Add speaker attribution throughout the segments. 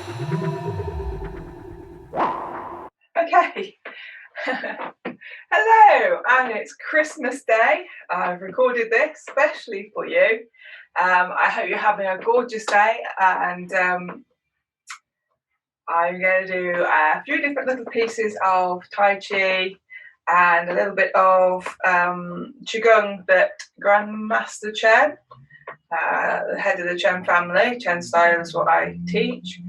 Speaker 1: Okay. Hello, and it's Christmas Day. I've recorded this especially for you. I hope you're having a gorgeous day, and I'm going to do a few different little pieces of Tai Chi and a little bit of Qigong that Grandmaster Chen, the head of the Chen family, Chen style is what I teach.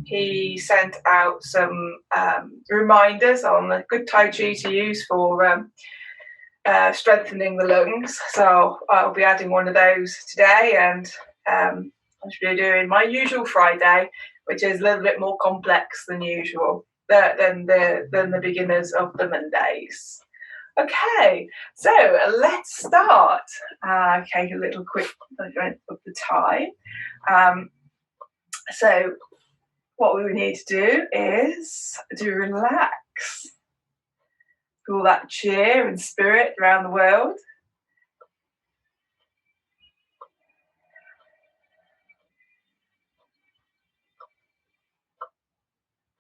Speaker 1: He sent out some reminders on the good Tai Chi to use for strengthening the lungs. So I'll be adding one of those today, and I should be doing my usual Friday, which is a little bit more complex than usual, than the beginners of the Mondays. Okay, so let's start. Okay, a little quick of the time. So what we need to do is to relax. All that cheer and spirit around the world.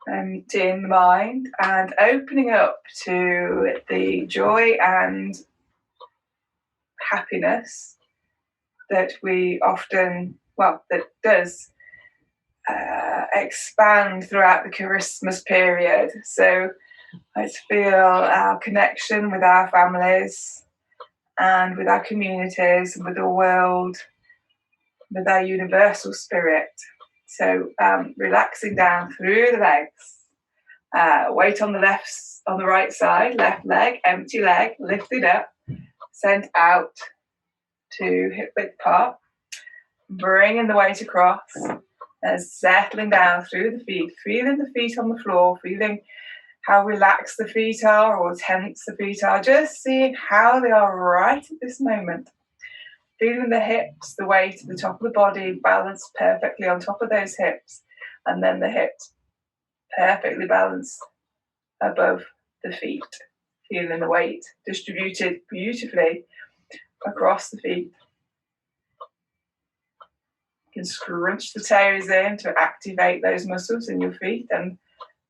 Speaker 1: Emptying the mind and opening up to the joy and happiness that we often, that does expand throughout the Christmas period. So let's feel our connection with our families and with our communities, with the world, with our universal spirit. So relaxing down through the legs. Weight on the right side, left leg, empty leg, lifted up, sent out to hip width apart. Bringing the weight across and settling down through the feet, feeling the feet on the floor, feeling how relaxed the feet are or tense the feet are, just seeing how they are right at this moment. Feeling the hips, the weight at the top of the body balanced perfectly on top of those hips, and then the hips perfectly balanced above the feet. Feeling the weight distributed beautifully across the feet. You can scrunch the toes in to activate those muscles in your feet and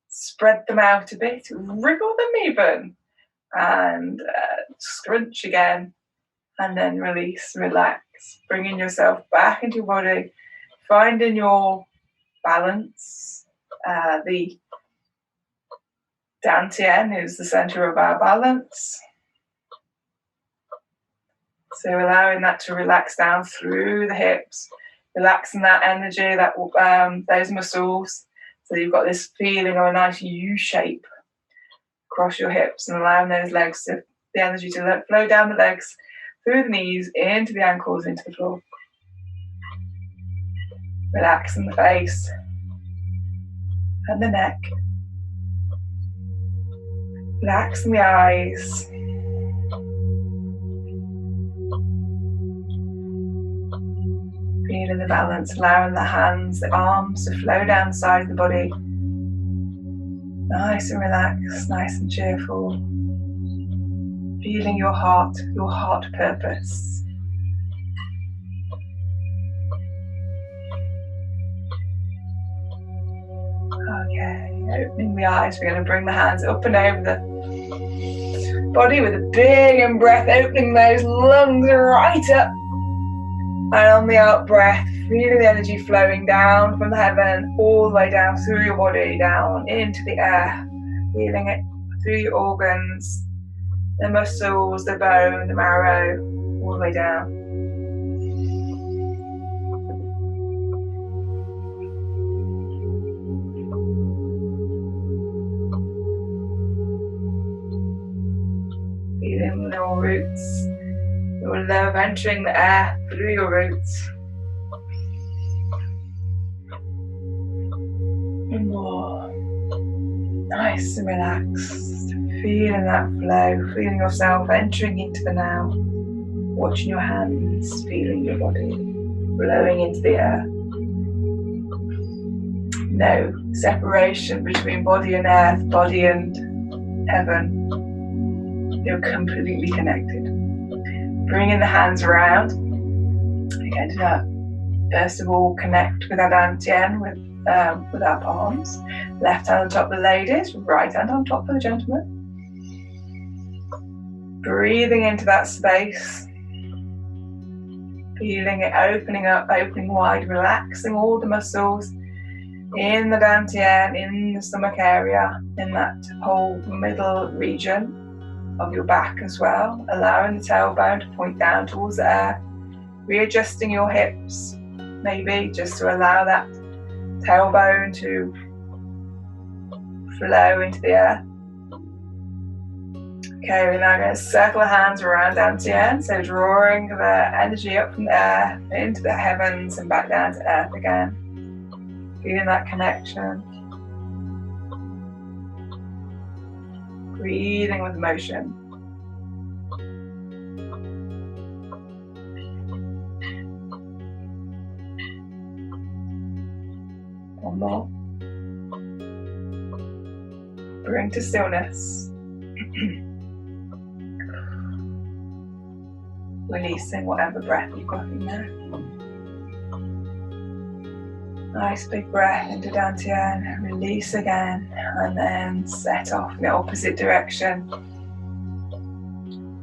Speaker 1: spread them out a bit, wriggle them even, and scrunch again, and then release, relax, bringing yourself back into your body, finding your balance. The Dantian is the center of our balance. So allowing that to relax down through the hips, relaxing that energy, those muscles. So you've got this feeling of a nice U shape across your hips, and allowing those legs the energy to flow down the legs, through the knees, into the ankles, into the floor. Relaxing the face and the neck. Relaxing the eyes. Feeling the balance, allowing the hands, the arms to flow down the side of the body. Nice and relaxed, nice and cheerful. Feeling your heart purpose. Okay, opening the eyes, we're going to bring the hands up and over the body with a big in breath, opening those lungs right up. And on the out breath, feeling the energy flowing down from the heaven, all the way down through your body, down into the air. Feeling it through your organs, the muscles, the bone, the marrow, all the way down. Feeling your roots, your love entering the air through your roots. And more. Nice and relaxed. Feeling that flow, feeling yourself entering into the now. Watching your hands, feeling your body, blowing into the air. No separation between body and earth, body and heaven. You're completely connected. Bringing the hands around. Again to that First of all, connect with our dantian with our palms. Left hand on top of the ladies, right hand on top for the gentlemen. Breathing into that space. Feeling it opening up, opening wide, relaxing all the muscles in the dantian, in the stomach area, in that whole middle region of your back as well. Allowing the tailbone to point down towards the air. Readjusting your hips, maybe just to allow that tailbone to flow into the air. Okay, we're now going to circle the hands around dantian, so drawing the energy up from the air into the heavens and back down to earth again. Feeling that connection. Breathing with motion. One more. Bring to stillness. Releasing whatever breath you've got in there. Nice big breath into dantian, release again, and then set off in the opposite direction.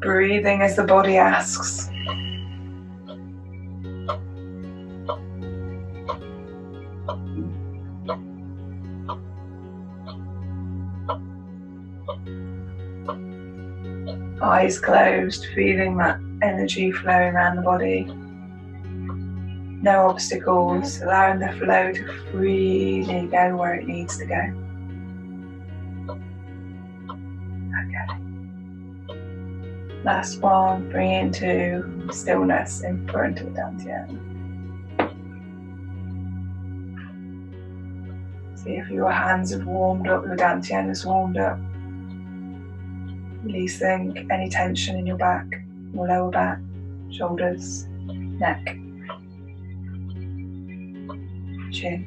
Speaker 1: Breathing as the body asks. Eyes closed, feeling that energy flowing around the body. No obstacles, allowing the flow to freely go where it needs to go. Okay. Last one, bring into stillness in front of the dantian. See if your hands have warmed up, the dantian has warmed up. Releasing any tension in your back, your lower back, shoulders, neck, chin.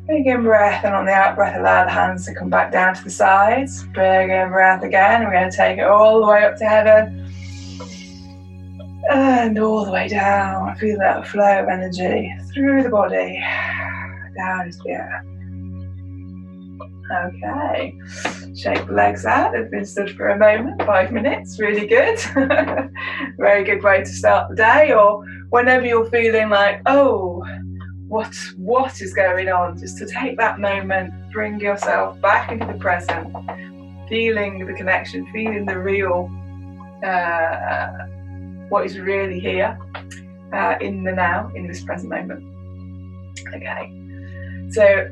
Speaker 1: Big in breath, and on the out breath allow the hands to come back down to the sides. Big in breath again, and we're going to take it all the way up to heaven. And all the way down. Feel that flow of energy through the body, down into the air. Okay, shake the legs out. They've been stood for a moment, 5 minutes, really good. Very good way to start the day, or whenever you're feeling like, oh, what is going on? Just to take that moment, bring yourself back into the present, feeling the connection, feeling the real, what is really here in the now, in this present moment. Okay, so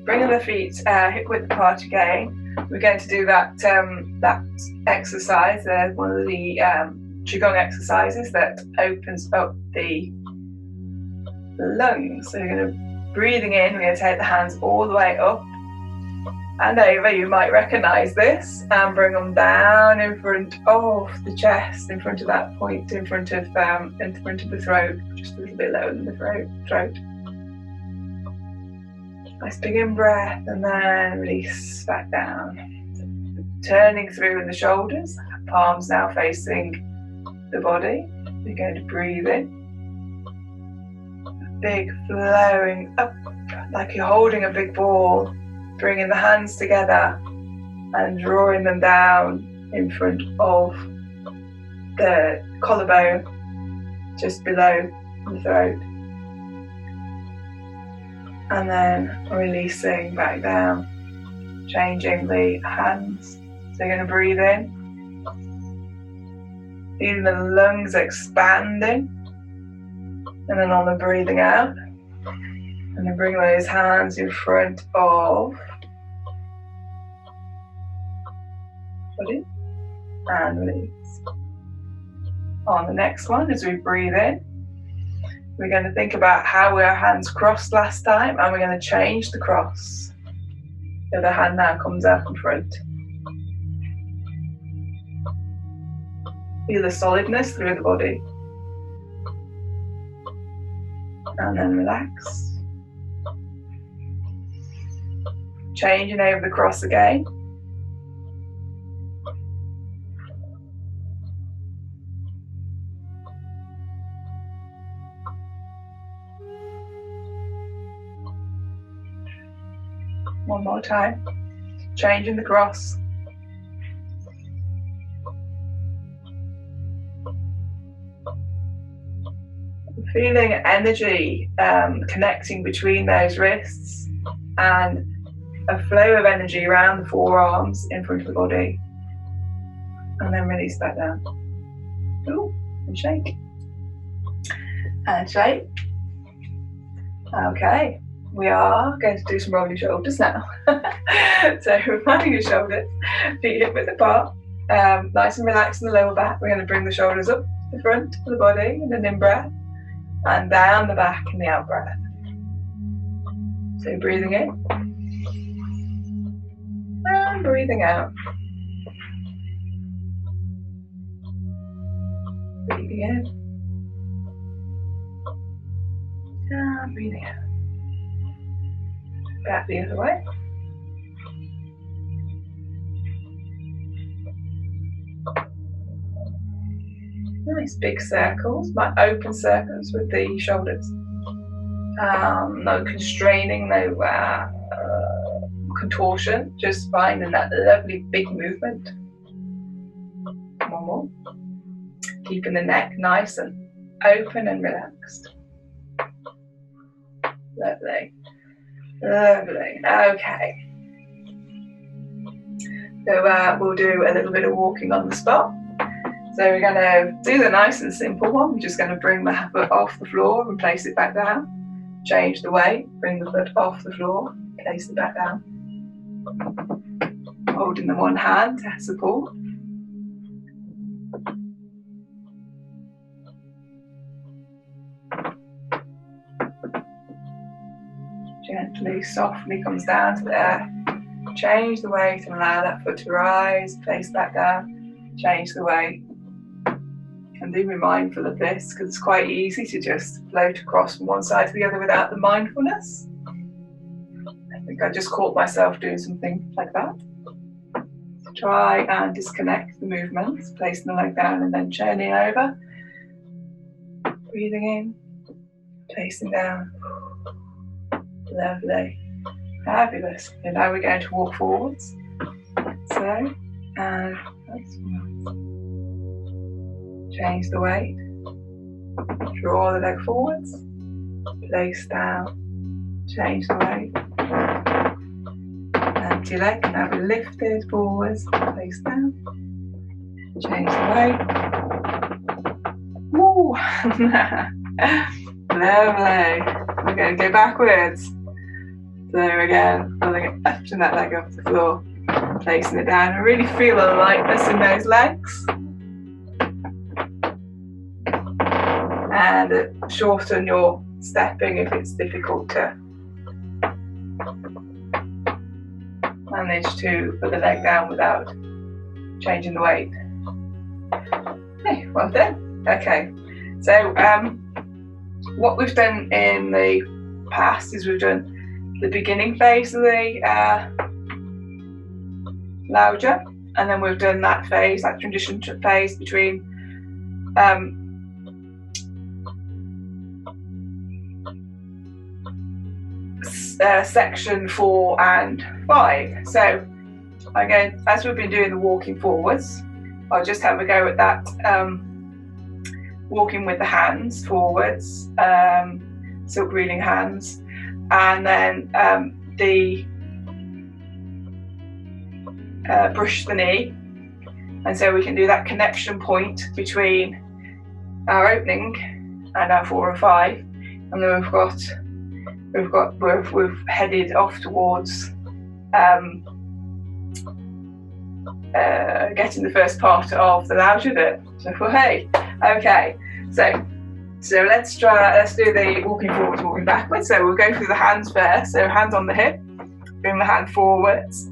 Speaker 1: bringing the feet hip width apart again. We're going to do that exercise, one of the Qigong exercises that opens up the lungs. So you're going to breathing in, we're going to take the hands all the way up and over. You might recognize this, and bring them down in front of the chest, in front of that point, in front of the throat, just a little bit lower than the throat. Nice big in breath, and then release back down. So, turning through in the shoulders, palms now facing the body. We're going to breathe in. Big flowing up, like you're holding a big ball. Bringing the hands together and drawing them down in front of the collarbone, just below the throat. And then releasing back down, changing the hands. So you're going to breathe in, feeling the lungs expanding, and then on the breathing out, and then bring those hands in front of body and release. On the next one, as we breathe in, we're going to think about how our hands crossed last time, and we're going to change the cross. The other hand now comes up in front. Feel the solidness through the body. And then relax. changing over the cross again. One more time, changing the cross. Feeling energy connecting between those wrists and a flow of energy around the forearms in front of the body. And then release that down. Ooh, and shake. And shake. Okay, we are going to do some rolling shoulders now. So finding your shoulders, feet hip width apart, nice and relaxed in the lower back. We're going to bring the shoulders up the front of the body in an in-breath and down the back in the out-breath. So breathing in and breathing out. Breathing in and breathing out. Back the other way. Nice big circles, but open circles with the shoulders. No constraining, no contortion, just finding that lovely big movement. One more. Keeping the neck nice and open and relaxed. Lovely. Lovely. Okay. So we'll do a little bit of walking on the spot. So we're going to do the nice and simple one. We're just going to bring the foot off the floor and place it back down. Change the weight, bring the foot off the floor, place it back down. Holding the one hand to support. Gently, softly comes down to there. Change the weight and allow that foot to rise, place back down. Change the weight. And do be mindful of this, because it's quite easy to just float across from one side to the other without the mindfulness. I think I just caught myself doing something like that. So try and disconnect the movements, placing the leg down and then turning over. Breathing in, placing down. Lovely. Fabulous. And now we're going to walk forwards. So, and change the weight. Draw the leg forwards. Place down. Change the weight. Empty leg. Now be lifted forwards. Place down. Change the weight. Woo! Lovely. We're going to go backwards. So again, pulling lifting that leg off the floor, placing it down, and really feel a lightness in those legs. And shorten your stepping if it's difficult to manage to put the leg down without changing the weight. Okay, well done. Okay, so what we've done in the past is we've done the beginning phase of the Laojia, and then we've done that phase, that transition phase between section 4 and 5. So again, as we've been doing the walking forwards, I'll just have a go at that. Walking with the hands forwards, silk reading hands, and then the brush the knee, and so we can do that connection point between our opening and our 4 and 5, and then we've headed off towards getting the first part of the Laojia bit. So hey, okay, so let's do the walking forwards, walking backwards. So we'll go through the hands first. So hands on the hip, bring the hand forwards,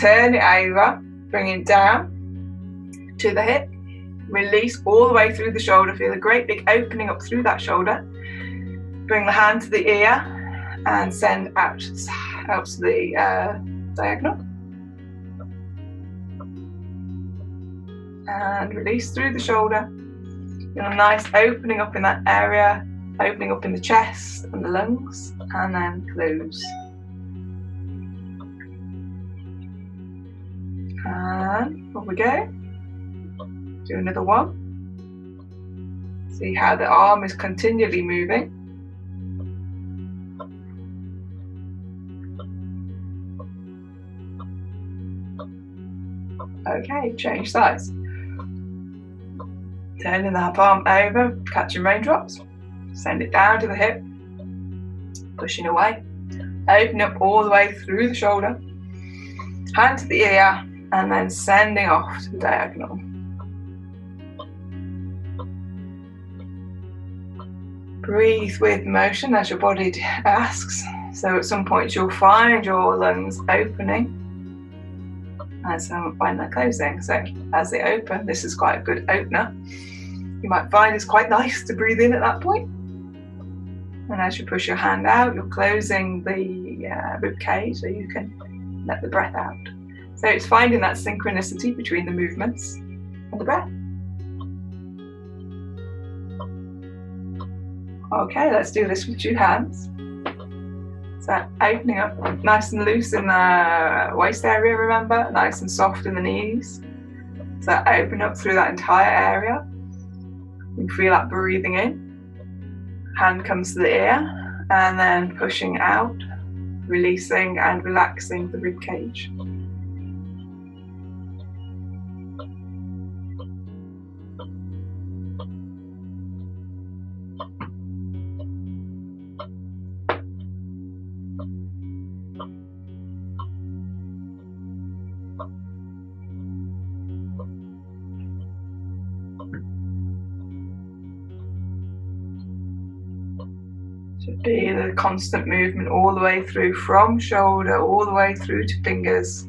Speaker 1: turn it over, bring it down to the hip, release all the way through the shoulder, feel a great big opening up through that shoulder. Bring the hand to the ear and send out to the diagonal. And release through the shoulder. A nice opening up in that area, opening up in the chest and the lungs, and then close. And off we go. Do another one. See how the arm is continually moving. Okay, change sides. Turning that palm over, catching raindrops. Send it down to the hip. Pushing away. Open up all the way through the shoulder. Hand to the ear, and then sending off to the diagonal. Breathe with motion as your body asks. So at some point you'll find your lungs opening and some find that closing. So as they open, this is quite a good opener. You might find it's quite nice to breathe in at that point. And as you push your hand out, you're closing the rib cage so you can let the breath out. So it's finding that synchronicity between the movements and the breath. Okay, let's do this with 2 hands. So opening up nice and loose in the waist area, remember? Nice and soft in the knees. So open up through that entire area. You can feel that breathing in. Hand comes to the ear, and then pushing out, releasing and relaxing the rib cage. Should be the constant movement all the way through, from shoulder all the way through to fingers.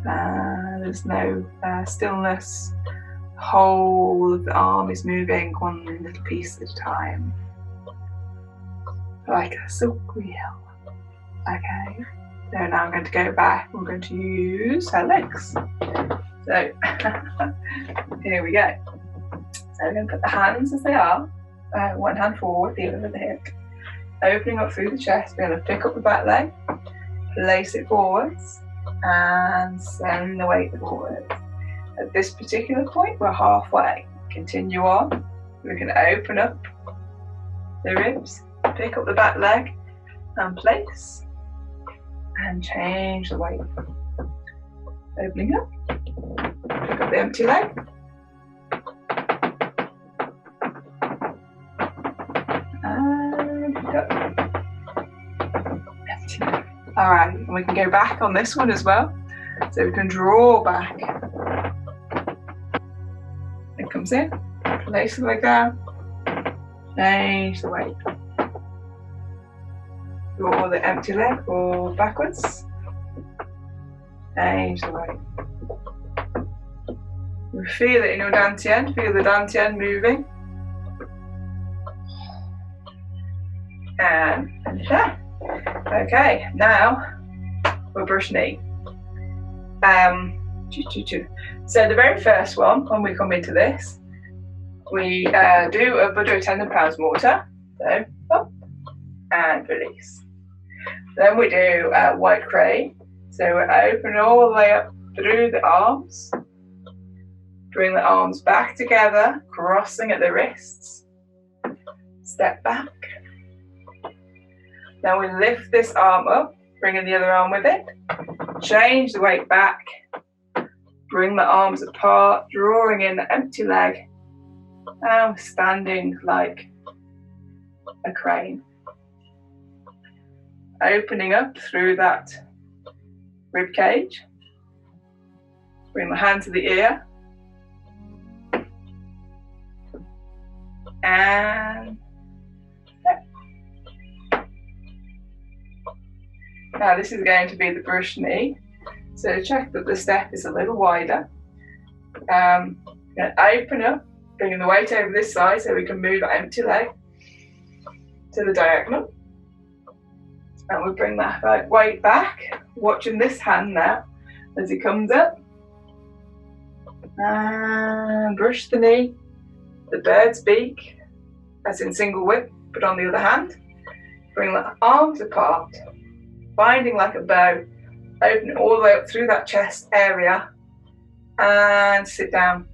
Speaker 1: There's no stillness. The whole of the arm is moving one little piece at a time, like a silk wheel. Okay, so now I'm going to go back. We're going to use her legs. So here we go. So we're going to put the hands as they are, one hand forward, the other at the hip. Opening up through the chest, we're going to pick up the back leg, place it forwards, and send the weight forward. At this particular point, we're halfway. Continue on. We can open up the ribs, pick up the back leg, and place, and change the weight. Opening up, pick up the empty leg. Alright, and we can go back on this one as well. So we can draw back. It comes in, place the leg down, change the weight. Draw the empty leg or backwards, change the weight. You feel it in your dantian, feel the dantian moving. And finish that. Okay, now we'll brush knee. So the very first one, when we come into this, we do a Buddha tendon pounds mortar. So up and release. Then we do white crane. So we open all the way up through the arms. Bring the arms back together, crossing at the wrists. Step back. Now we lift this arm up, bringing the other arm with it. Change the weight back. Bring the arms apart, drawing in the empty leg. Now standing like a crane. Opening up through that rib cage. Bring the hand to the ear. And now this is going to be the brush knee. So check that the step is a little wider. Going to open up, bringing the weight over this side so we can move our empty leg to the diagonal. And we bring that weight back, watching this hand now as he comes up. And brush the knee, the bird's beak, as in single whip, but on the other hand. Bring the arms apart, binding like a bow, open it all the way up through that chest area, and sit down.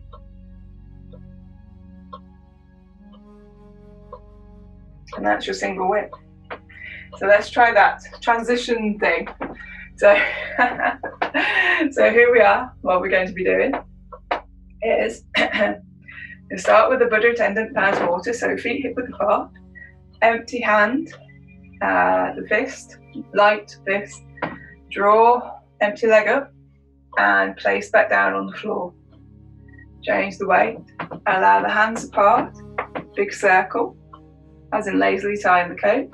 Speaker 1: And that's your single whip. So let's try that transition thing. So, so here we are. What we're going to be doing is we start with the Buddha attendant palms water, so feet hip width apart, empty hand, the fist, light fist, draw empty leg up and place back down on the floor. Change the weight, allow the hands apart, big circle, as in lazily tying the coat.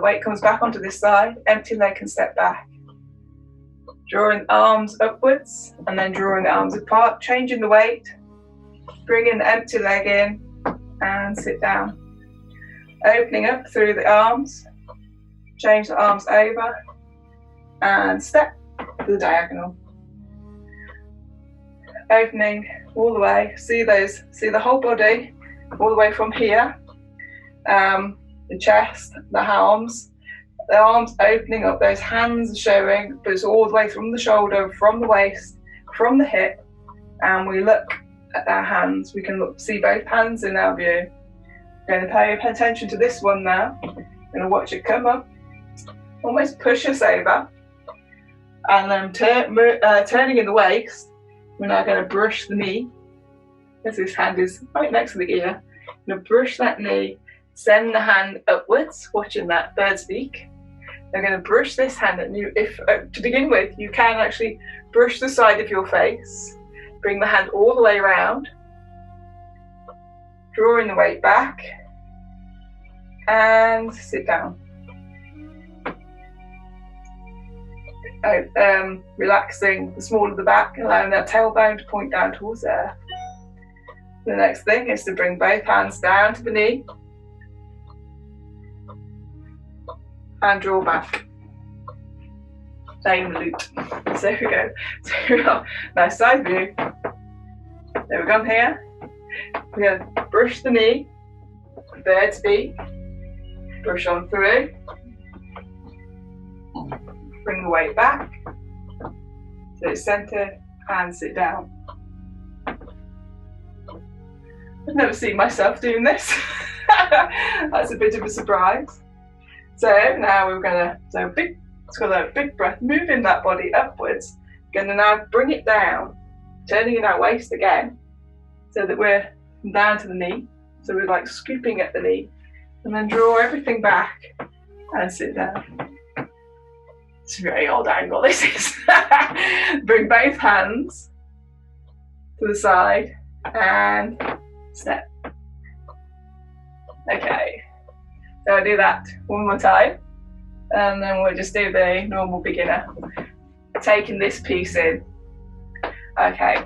Speaker 1: Weight comes back onto this side, empty leg can step back. Drawing the arms upwards and then drawing the arms apart, changing the weight, bringing the empty leg in and sit down. Opening up through the arms, change the arms over and step to the diagonal. Opening all the way, see the whole body all the way from here, the chest, the arms opening up, those hands showing, but it's all the way from the shoulder, from the waist, from the hip, and we look at our hands. We can see both hands in our view. We're going to pay attention to this one now. We're going to watch it come up, almost push us over, and then turning in the waist, we're now going to brush the knee, as this hand is right next to the ear. We're going to brush that knee, send the hand upwards, watching that bird's beak. We're going to brush this hand, and to begin with, you can actually brush the side of your face, bring the hand all the way around, drawing the weight back, and sit down. Relaxing the small of the back, allowing that tailbone to point down towards there. The next thing is to bring both hands down to the knee and draw back. Same loop. So here we go. So here we are. Now side view. There we go here. We're going to brush the knee, bird's beak, brush on through, bring the weight back, so it's centered, and sit down. I've never seen myself doing this. That's a bit of a surprise. So now we're going to, let's go a big breath, moving that body upwards. Going to now bring it down, turning in our waist again, so that we're down to the knee. So we're like scooping at the knee, and then draw everything back and sit down. It's a very old angle, this is. Bring both hands to the side and step. Okay, so I'll do that one more time, and then we'll just do the normal beginner, taking this piece in. Okay,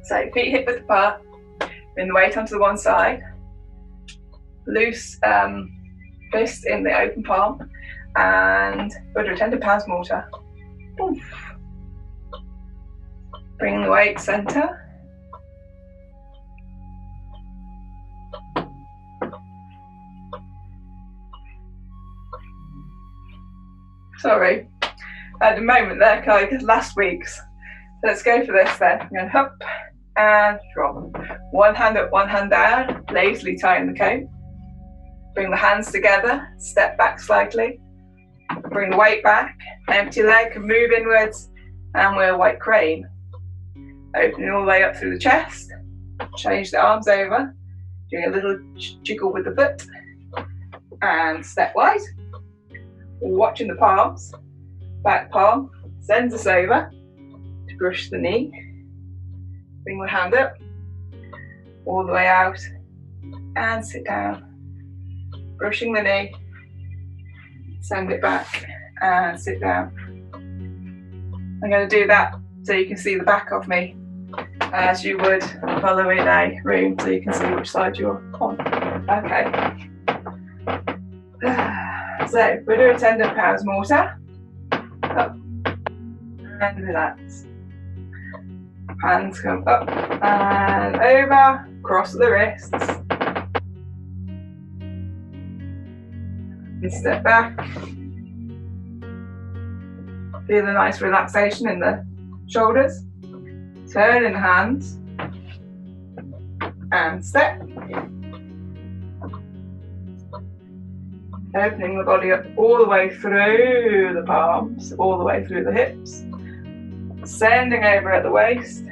Speaker 1: so feet hip width apart, bring the weight onto the one side, loose fist in the open palm, and Buddha attendant palms mortar. Oof. Bring the weight center. Sorry, at the moment there, because last week's. So let's go for this then. I'm going to hop and drop. One hand up, one hand down, lazily tying the coat. Bring the hands together, step back slightly. Bring the weight back, empty leg, move inwards, and we're white crane. Opening all the way up through the chest. Change the arms over, doing a little jiggle with the foot, and step wide. Watching the palms, back palm sends us over to brush the knee. Bring the hand up, all the way out, and sit down. Brushing the knee, send it back, and sit down. I'm going to do that so you can see the back of me, as you would follow in a room, so you can see which side you're on. Okay. So Buddha attendant powers mortar. Up and relax. Hands come up and over, cross the wrists. And step back. Feel a nice relaxation in the shoulders. Turn in the hands. And step. Opening the body up all the way through the palms, all the way through the hips. Sending over at the waist.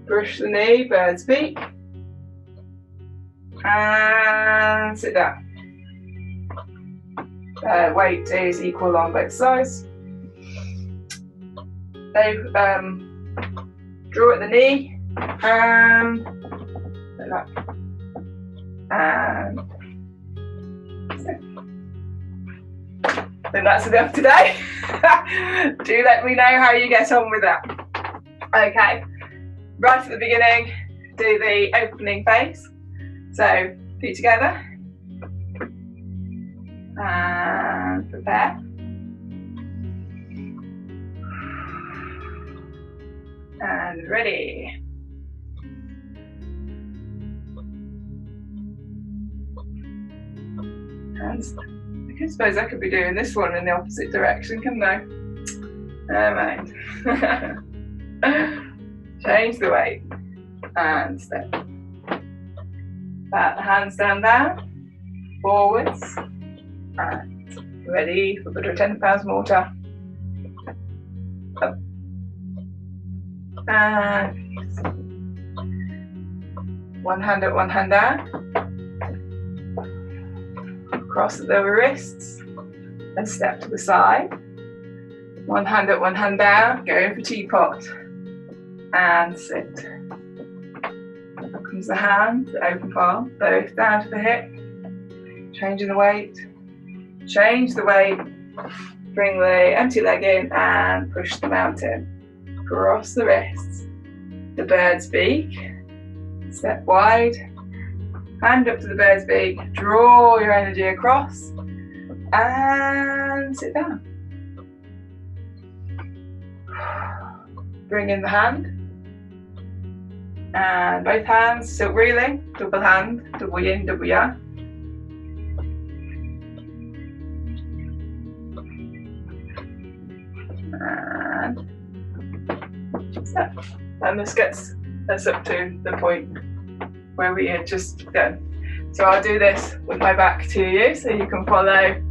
Speaker 1: Brush the knee, bird's beak. And sit down. Weight is equal on both sides. Draw at the knee. And like that. And so that's enough today. Do let me know how you get on with that. Okay, right at the beginning, do the opening phase. So feet together and prepare. And ready. Hands. I suppose I could be doing this one in the opposite direction, couldn't I? Never mind. Change the weight and step. Bat the hands down, forwards, and ready for Buddha attendant powers mortar. Up. And one hand up, one hand down. Cross the wrists and step to the side. One hand up, one hand down, going for teapot. And sit. Up comes the hand, the open palm, both down to the hip. Changing the weight. Change the weight. Bring the empty leg in and push the mountain. Cross the wrists. The bird's beak. Step wide. Hand up to the bird's beak, draw your energy across and sit down. Bring in the hand and both hands, silk reeling, double hand, double yin, double yang. And step. And this gets us up to the point where we had just done. So I'll do this with my back to you so you can follow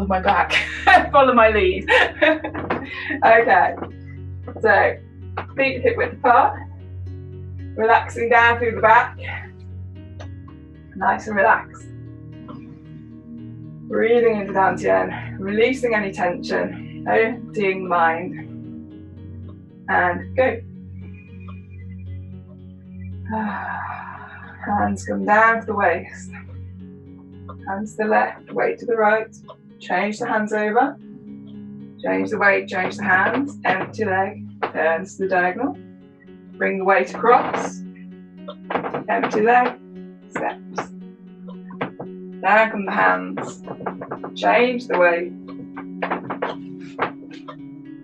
Speaker 1: my back, follow my lead. Okay, so feet hip width apart, relaxing down through the back, nice and relaxed. Breathing into Dantian, releasing any tension, emptying the mind, and go. Hands come down to the waist, hands to the left, weight to the right, change the hands over, change the weight, change the hands, empty leg, turns to the diagonal, bring the weight across, empty leg, steps, down come the hands, change the weight,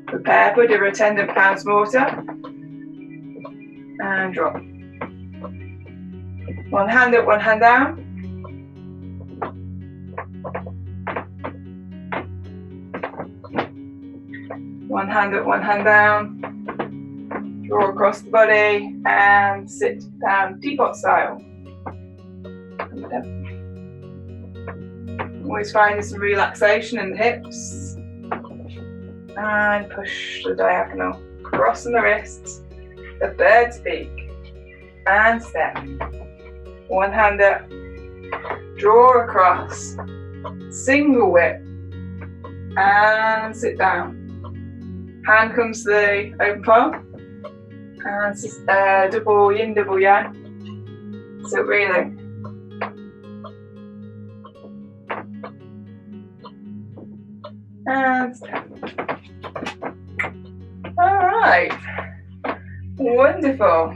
Speaker 1: prepare Buddha attendant powers mortar, and drop. One hand up, one hand down. One hand up, one hand down. Draw across the body and sit down, teapot style. Always finding some relaxation in the hips. And push the diagonal. Crossing the wrists. The bird's beak. And step. One hand up, draw across, single whip, and sit down. Hand comes to the open palm, and double yin, double yang, silk reeling. And step. All right, wonderful.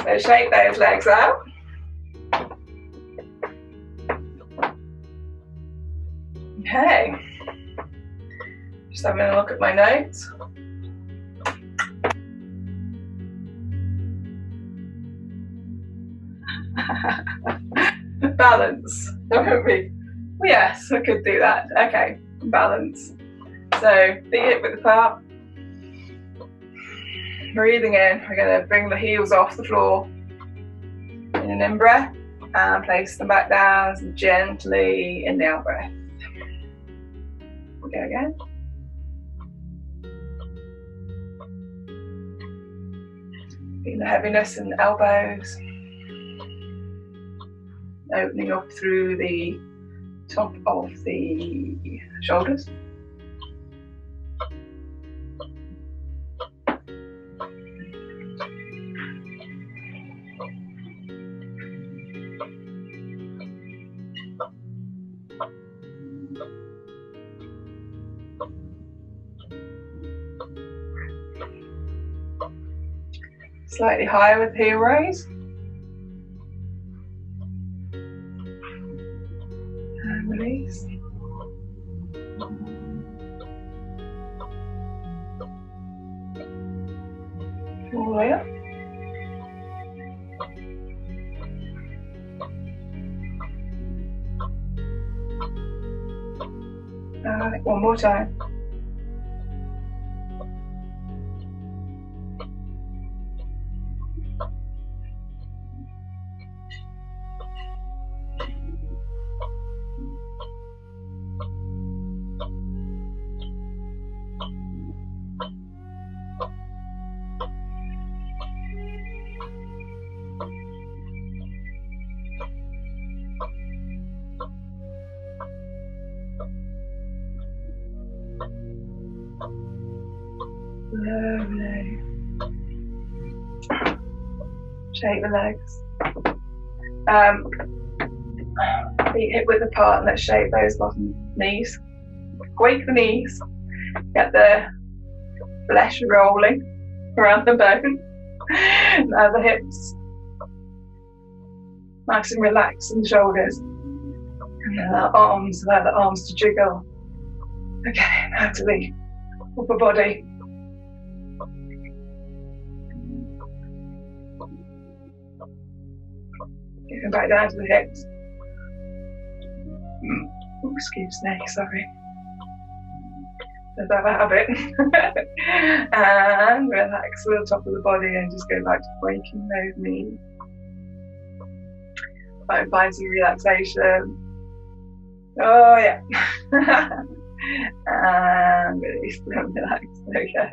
Speaker 1: So shake those legs out. Okay, just having a look at my notes. Balance. Yes, I could do that. Okay, balance. So feet hip width apart. Breathing in, we're going to bring the heels off the floor in an in-breath and place them back down gently in the out-breath. We go again. Feel the heaviness in the elbows. Opening up through the top of the shoulders. Slightly higher with heel raise. And release. All the way up. One more time. Lovely. Shake the legs. Feet hip width apart, and let's shake those bottom knees. Squeak the knees. Get the flesh rolling around the bone. Now the hips. Nice and relaxed in the shoulders. And then the arms, allow the arms to jiggle. Okay, now to the upper body. Getting back down to the hips. Oh, excuse me, sorry. Let's have a habit. And relax with the top of the body and just go back to waking those knees. Find some relaxation. Oh yeah. And release and relax. Okay.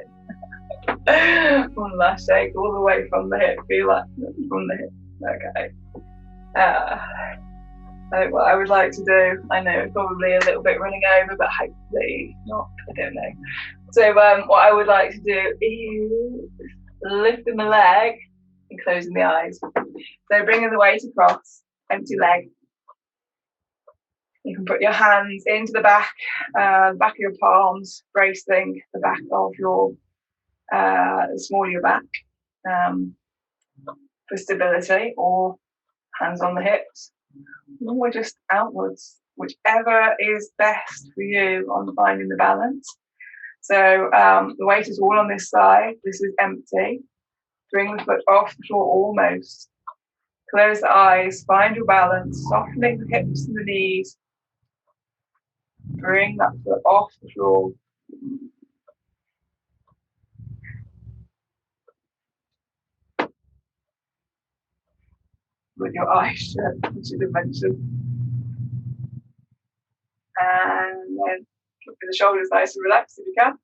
Speaker 1: One last shake all the way from the hip. Feel that from the hip. Okay. So what I would like to do, I know it's probably a little bit running over, but hopefully not, I don't know. So what I would like to do is lifting the leg and closing the eyes. So bringing the weight across, empty leg. You can put your hands into the back of your palms, bracing the back of your, the small of your back for stability, or hands on the hips, or just outwards, whichever is best for you on finding the balance. So the weight is all on this side, this is empty. Bring the foot off the floor almost. Close the eyes, find your balance, softening the hips and the knees. Bring that foot off the floor. With your eyes shut, which is a mention. And then keep the shoulders nice and relaxed if you can.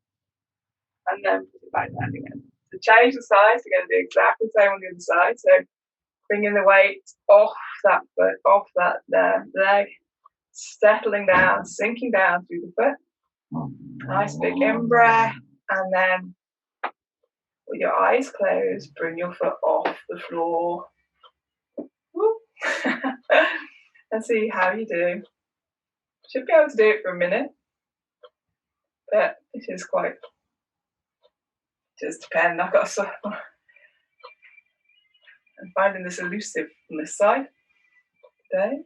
Speaker 1: And then put it back down again. So change the sides, we're going to do exactly the same on the other side. So bringing the weight off that foot, off that leg, settling down, sinking down through the foot. Nice big in-breath, and then with your eyes closed, bring your foot off the floor. And see how you do. Should be able to do it for a minute, but it is quite, just depends. I've got some, I'm finding this elusive on this side today.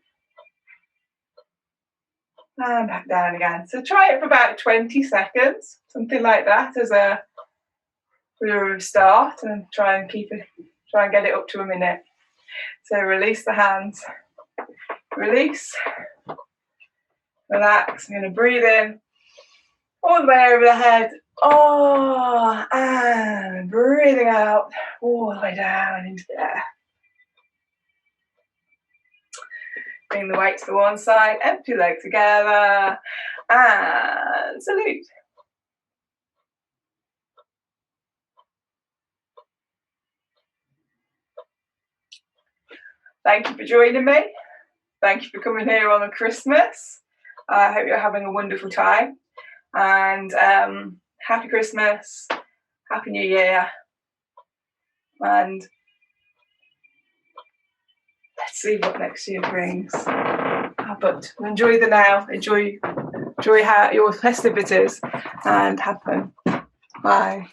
Speaker 1: and back down again. So try it for about 20 seconds, something like that, as a start, and try and get it up to a minute. So release the hands, release, relax. I'm going to breathe in all the way over the head, and breathing out all the way down into the air. Bring the weight to the one side, empty leg together, and salute. Thank you for joining me. Thank you for coming here on a Christmas. I hope you're having a wonderful time. And happy Christmas, happy New Year. And let's see what next year brings. But enjoy the now, enjoy how your festivities, and have fun. Bye.